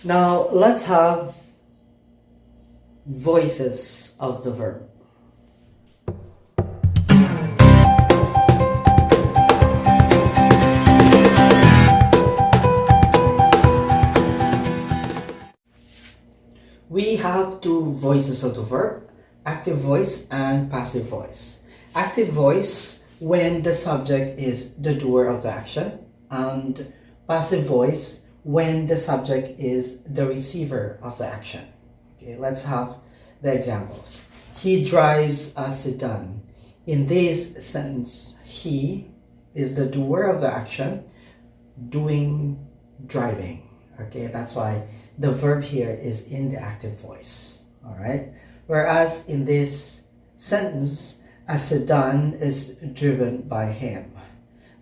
Now let's have voices of the verb. We have two voices of the verb, active voice and passive voice. Active voice when the subject is the doer of the action, and passive voice when the subject is the receiver of the action. Okay, let's have the examples. He drives a sedan. In this sentence, he is the doer of the action, doing driving. Okay, that's why the verb here is in the active voice. All right. Whereas in this sentence, a sedan is driven by him.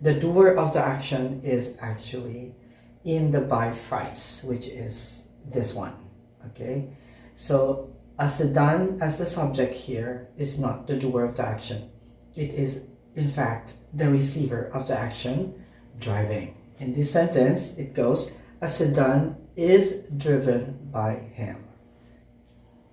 The doer of the action is actually in the by phrase, which is this one. Okay. So a sedan as the subject here is not the doer of the action. It is in fact the receiver of the action, driving. In this sentence, it goes, a sedan is driven by him.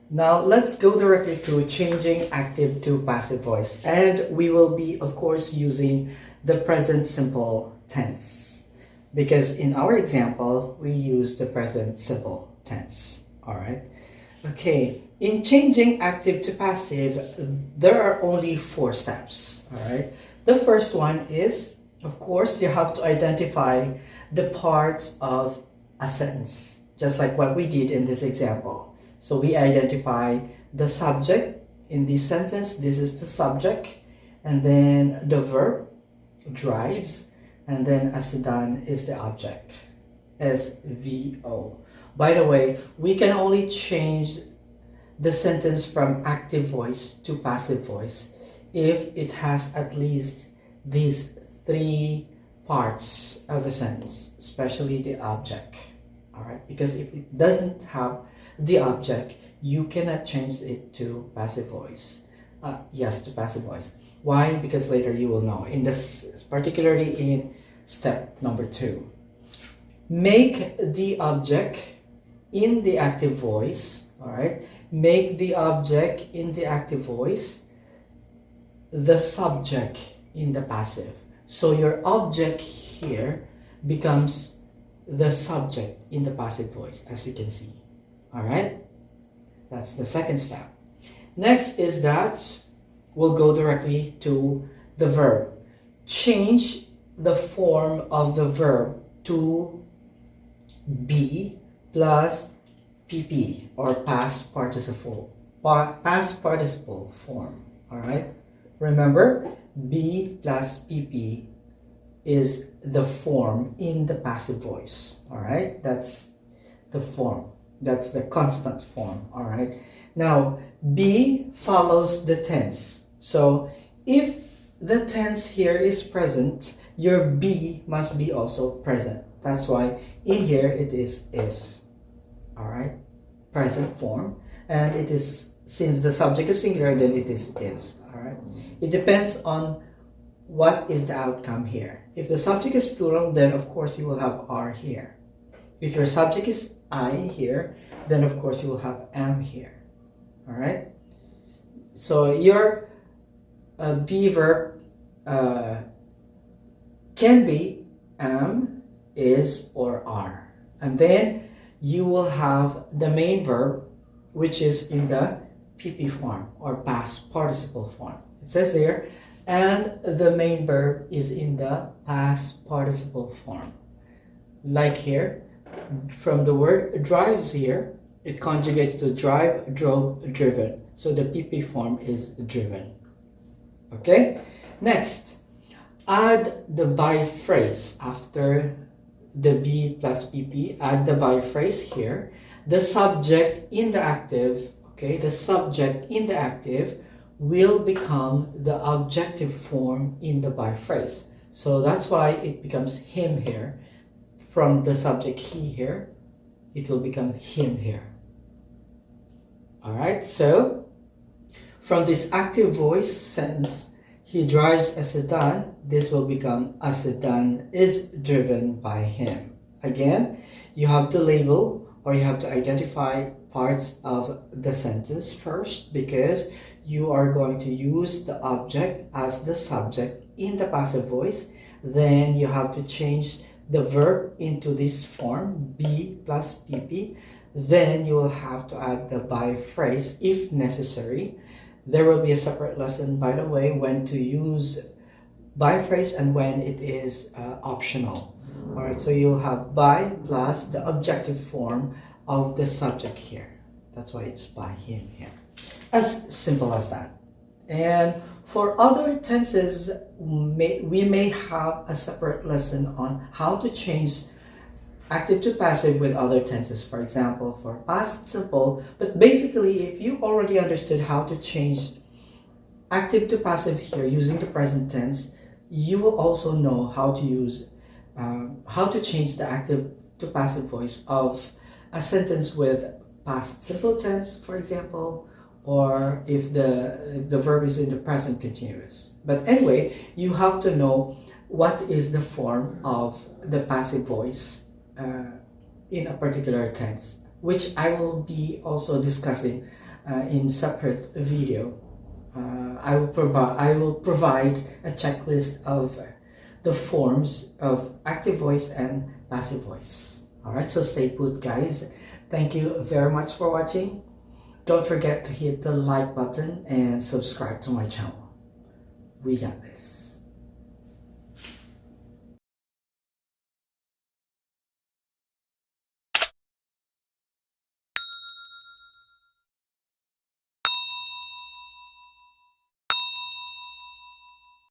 Now let's go directly to changing active to passive voice, and we will be of course using the present simple tense, because in our example we use the present simple tense. All right. Okay, in changing active to passive, there are only 4 steps. All right. The first one is, of course, you have to identify the parts of a sentence, just like what we did in this example. So we identify the subject in this sentence. This is the subject, and then the verb, drives, and then a sedan is the object, SVO. By the way, we can only change the sentence from active voice to passive voice if it has at least these 3 parts of a sentence, especially the object. All right, because if it doesn't have the object, you cannot change it to passive voice. Yes, to passive voice. Why? Because later you will know, in this, particularly in step number 2. Make the object in the active voice. All right, make the object in the active voice the subject in the passive. So your object here becomes the subject in the passive voice, as you can see. All right, that's the second step. Next is that we'll go directly to the verb. Change the form of the verb to be plus pp, or past participle form. All right, remember, be plus pp is the form in the passive voice. All right, that's the form, that's the constant form. All right, now be follows the tense. So if the tense here is present, your be must be also present. That's why in here it is. All right, present form, and it is, since the subject is singular, then it is. All right, it depends on what is the outcome here. If the subject is plural, then of course you will have are here. If your subject is I here, then of course you will have am here. All right, so your be verb can be am, is, or are, and then you will have the main verb, which is in the pp form, or past participle form. It says here, and the main verb is in the past participle form. Like here, from the word drives here, it conjugates to drive, drove, driven. So the pp form is driven. Okay, next, add the by phrase after the be plus pp. Add the by phrase here. The subject in the active, okay, the subject in the active will become the objective form in the by phrase. So that's why it becomes him here. From the subject he here, it will become him here. All right, so from this active voice sentence, he drives a sedan, this will become a sedan is driven by him. Again, you have to label or you have to identify parts of the sentence first, because you are going to use the object as the subject in the passive voice. Then you have to change the verb into this form, be plus pp. Then you will have to add the by phrase if necessary. There will be a separate lesson, by the way, when to use by phrase and when it is optional. All right, so you'll have by plus the objective form of the subject here. That's why it's by him here. As simple as that. And for other tenses, we may have a separate lesson on how to change active to passive with other tenses. For example, for past simple. But basically, if you already understood how to change active to passive here using the present tense, you will also know how to use how to change the active to passive voice of a sentence with past simple tense, for example, or if the verb is in the present continuous. But anyway, you have to know what is the form of the passive voice in a particular tense, which I will be also discussing in separate video. I will provide a checklist of the forms of active voice and passive voice. Alright, so stay put, guys. Thank you very much for watching. Don't forget to hit the like button and subscribe to my channel. We got this.